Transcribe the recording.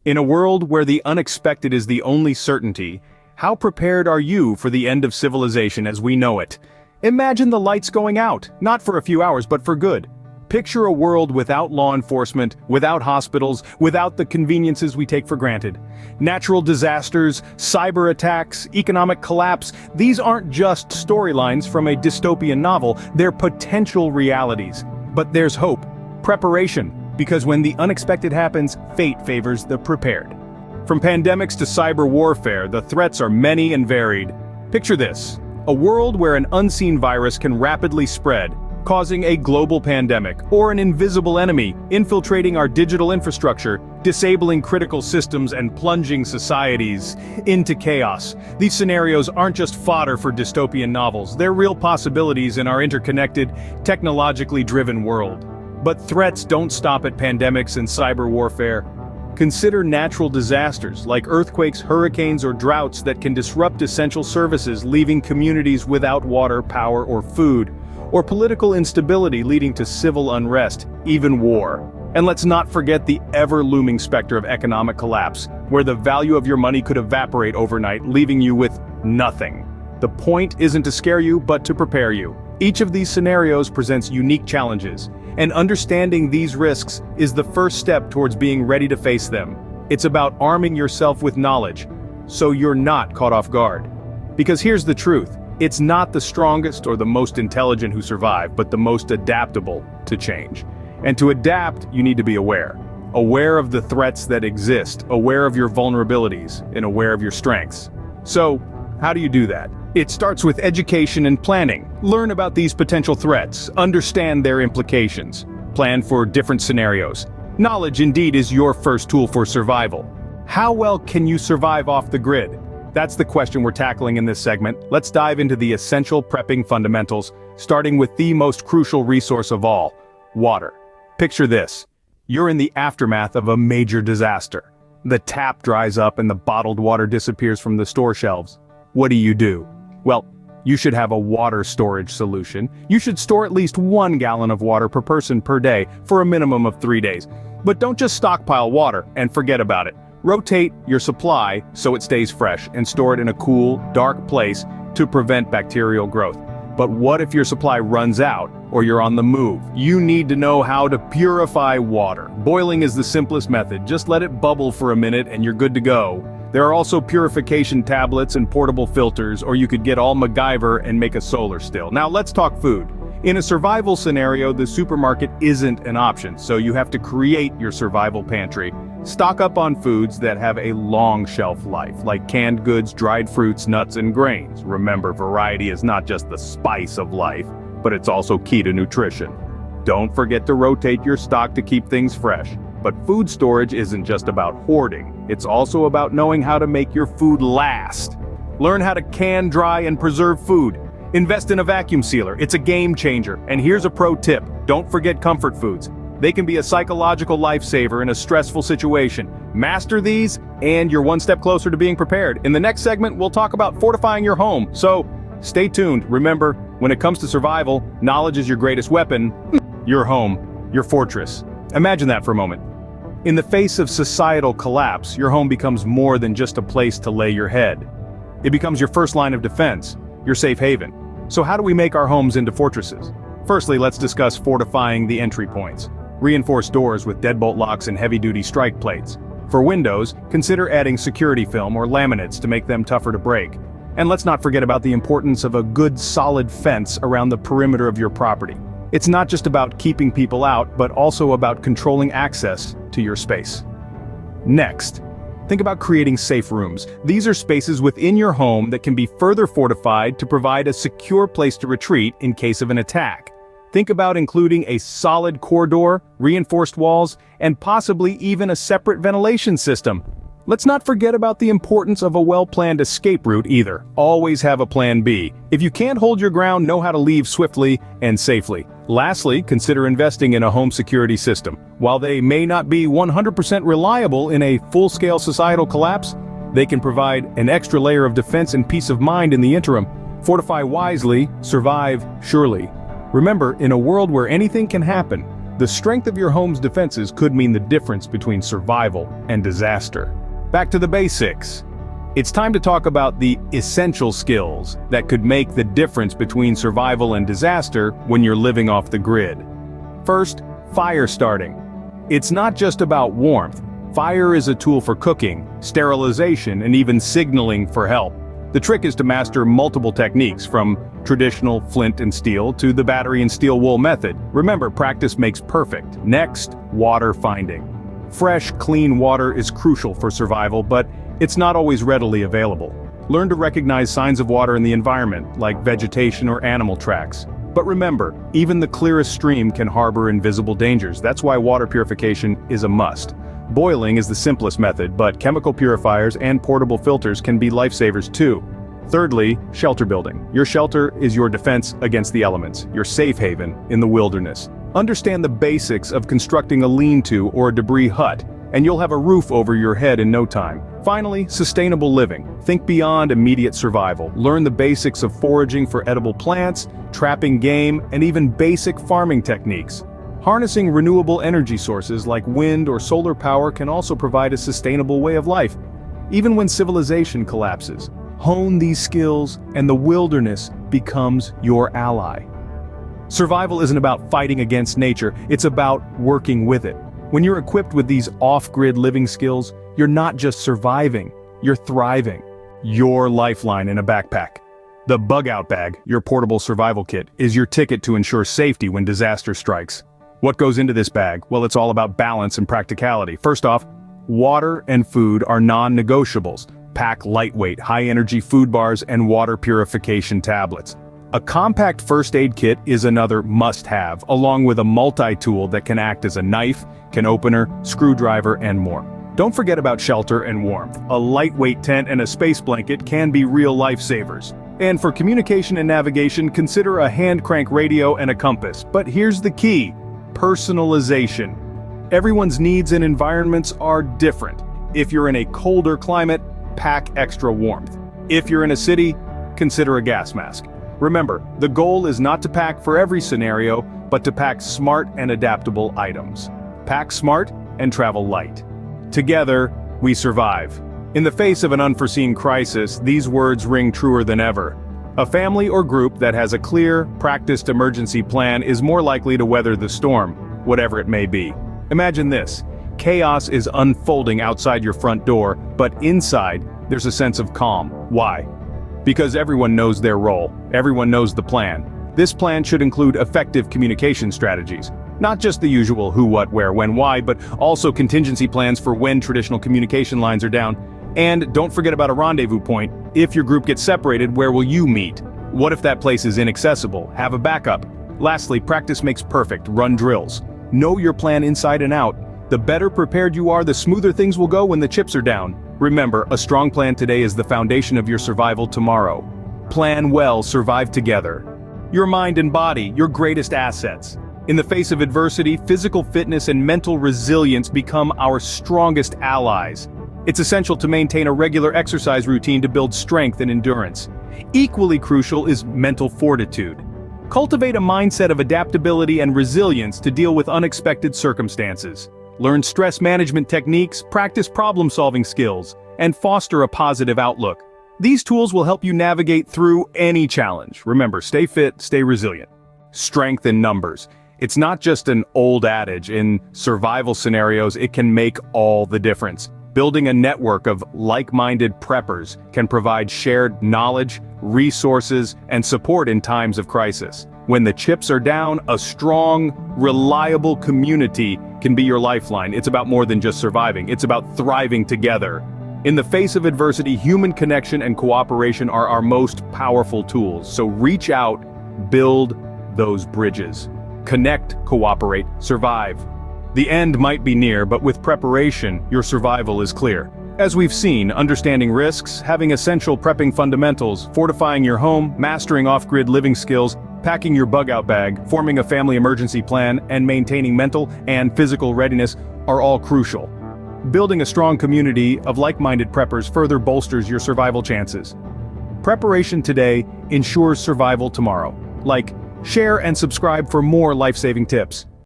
In a world where the unexpected is the only certainty, how prepared are you for the end of civilization as we know it? Imagine the lights going out, not for a few hours but for good. Picture a world without law enforcement, without hospitals, without the conveniences we take for granted. Natural disasters, cyber attacks, economic collapse, these aren't just storylines from a dystopian novel, they're potential realities. But there's hope, preparation, because when the unexpected happens, fate favors the prepared. From pandemics to cyber warfare, the threats are many and varied. Picture this: a world where an unseen virus can rapidly spread, causing a global pandemic, or an invisible enemy infiltrating our digital infrastructure, disabling critical systems and plunging societies into chaos. These scenarios aren't just fodder for dystopian novels, they're real possibilities in our interconnected, technologically driven world. But threats don't stop at pandemics and cyber warfare. Consider natural disasters like earthquakes, hurricanes, or droughts that can disrupt essential services, leaving communities without water, power, or food. Or political instability leading to civil unrest, even war. And let's not forget the ever-looming specter of economic collapse, where the value of your money could evaporate overnight, leaving you with nothing. The point isn't to scare you, but to prepare you. Each of these scenarios presents unique challenges, and understanding these risks is the first step towards being ready to face them. It's about arming yourself with knowledge, so you're not caught off guard. Because here's the truth. It's not the strongest or the most intelligent who survive, but the most adaptable to change. And to adapt, you need to be aware. Aware of the threats that exist, aware of your vulnerabilities, and aware of your strengths. So, how do you do that? It starts with education and planning. Learn about these potential threats, understand their implications, plan for different scenarios. Knowledge indeed is your first tool for survival. How well can you survive off the grid? That's the question we're tackling in this segment. Let's dive into the essential prepping fundamentals, starting with the most crucial resource of all, water. Picture this. You're in the aftermath of a major disaster. The tap dries up and the bottled water disappears from the store shelves. What do? Well, you should have a water storage solution. You should store at least 1 gallon of water per person per day for a minimum of 3 days. But don't just stockpile water and forget about it. Rotate your supply so it stays fresh and store it in a cool, dark place to prevent bacterial growth. But what if your supply runs out or you're on the move? You need to know how to purify water. Boiling is the simplest method. Just let it bubble for a minute and you're good to go. There are also purification tablets and portable filters, or you could get all MacGyver and make a solar still. Now let's talk food. In a survival scenario, the supermarket isn't an option, so you have to create your survival pantry. Stock up on foods that have a long shelf life, like canned goods, dried fruits, nuts, and grains. Remember, variety is not just the spice of life, but it's also key to nutrition. Don't forget to rotate your stock to keep things fresh. But food storage isn't just about hoarding, it's also about knowing how to make your food last. Learn how to can, dry, and preserve food. Invest in a vacuum sealer, it's a game changer. And here's a pro tip, don't forget comfort foods. They can be a psychological lifesaver in a stressful situation. Master these, and you're one step closer to being prepared. In the next segment, we'll talk about fortifying your home. So, stay tuned. Remember, when it comes to survival, knowledge is your greatest weapon. Your home, your fortress. Imagine that for a moment. In the face of societal collapse, your home becomes more than just a place to lay your head. It becomes your first line of defense, your safe haven. So how do we make our homes into fortresses? Firstly, let's discuss fortifying the entry points. Reinforce doors with deadbolt locks and heavy-duty strike plates. For windows, consider adding security film or laminates to make them tougher to break. And let's not forget about the importance of a good solid fence around the perimeter of your property. It's not just about keeping people out, but also about controlling access to your space. Next, think about creating safe rooms. These are spaces within your home that can be further fortified to provide a secure place to retreat in case of an attack. Think about including a solid core door, reinforced walls, and possibly even a separate ventilation system. Let's not forget about the importance of a well-planned escape route either. Always have a plan B. If you can't hold your ground, know how to leave swiftly and safely. Lastly, consider investing in a home security system. While they may not be 100% reliable in a full-scale societal collapse, they can provide an extra layer of defense and peace of mind in the interim. Fortify wisely, survive surely. Remember, in a world where anything can happen, The strength of your home's defenses could mean the difference between survival and disaster. Back to the basics. It's time to talk about the essential skills that could make the difference between survival and disaster when you're living off the grid. First, fire starting. It's not just about warmth. Fire is a tool for cooking, sterilization, and even signaling for help. The trick is to master multiple techniques, from traditional flint and steel to the battery and steel wool method. Remember, practice makes perfect. Next, water finding. Fresh, clean water is crucial for survival, but it's not always readily available. Learn to recognize signs of water in the environment, like vegetation or animal tracks. But remember, even the clearest stream can harbor invisible dangers. That's why water purification is a must. Boiling is the simplest method, but chemical purifiers and portable filters can be lifesavers too. Thirdly, shelter building. Your shelter is your defense against the elements, your safe haven in the wilderness. Understand the basics of constructing a lean-to or a debris hut, and you'll have a roof over your head in no time. Finally, sustainable living. Think beyond immediate survival. Learn the basics of foraging for edible plants, trapping game, and even basic farming techniques. Harnessing renewable energy sources like wind or solar power can also provide a sustainable way of life. Even when civilization collapses, hone these skills and the wilderness becomes your ally. Survival isn't about fighting against nature, it's about working with it. When you're equipped with these off-grid living skills, you're not just surviving, you're thriving. Your lifeline in a backpack. The bug-out bag, your portable survival kit, is your ticket to ensure safety when disaster strikes. What goes into this bag? Well, it's all about balance and practicality. First off, water and food are non-negotiables. Pack lightweight, high-energy food bars and water purification tablets. A compact first aid kit is another must-have, along with a multi-tool that can act as a knife, can opener, screwdriver, and more. Don't forget about shelter and warmth. A lightweight tent and a space blanket can be real lifesavers. And for communication and navigation, consider a hand crank radio and a compass. But here's the key: personalization. Everyone's needs and environments are different. If you're in a colder climate, pack extra warmth. If you're in a city, consider a gas mask. Remember, the goal is not to pack for every scenario, but to pack smart and adaptable items. Pack smart and travel light. Together, we survive. In the face of an unforeseen crisis, these words ring truer than ever. A family or group that has a clear, practiced emergency plan is more likely to weather the storm, whatever it may be. Imagine this: chaos is unfolding outside your front door, but inside, there's a sense of calm. Why? Because everyone knows their role, everyone knows the plan. This plan should include effective communication strategies. Not just the usual who, what, where, when, why, but also contingency plans for when traditional communication lines are down. And don't forget about a rendezvous point. If your group gets separated, where will you meet? What if that place is inaccessible? Have a backup. Lastly, practice makes perfect. Run drills. Know your plan inside and out. The better prepared you are, the smoother things will go when the chips are down. Remember, a strong plan today is the foundation of your survival tomorrow. Plan well, survive together. Your mind and body, your greatest assets. In the face of adversity, physical fitness and mental resilience become our strongest allies. It's essential to maintain a regular exercise routine to build strength and endurance. Equally crucial is mental fortitude. Cultivate a mindset of adaptability and resilience to deal with unexpected circumstances. Learn stress management techniques, practice problem-solving skills, and foster a positive outlook. These tools will help you navigate through any challenge. Remember, stay fit, stay resilient. Strength in numbers. It's not just an old adage. In survival scenarios, it can make all the difference. Building a network of like-minded preppers can provide shared knowledge, resources, and support in times of crisis. When the chips are down, a strong, reliable community can be your lifeline. It's about more than just surviving, it's about thriving together. In the face of adversity, human connection and cooperation are our most powerful tools. So reach out, build those bridges. Connect, cooperate, survive. The end might be near, but with preparation, your survival is clear. As we've seen, understanding risks, having essential prepping fundamentals, fortifying your home, mastering off-grid living skills, packing your bug-out bag, forming a family emergency plan, and maintaining mental and physical readiness are all crucial. Building a strong community of like-minded preppers further bolsters your survival chances. Preparation today ensures survival tomorrow. Like, share and subscribe for more life-saving tips.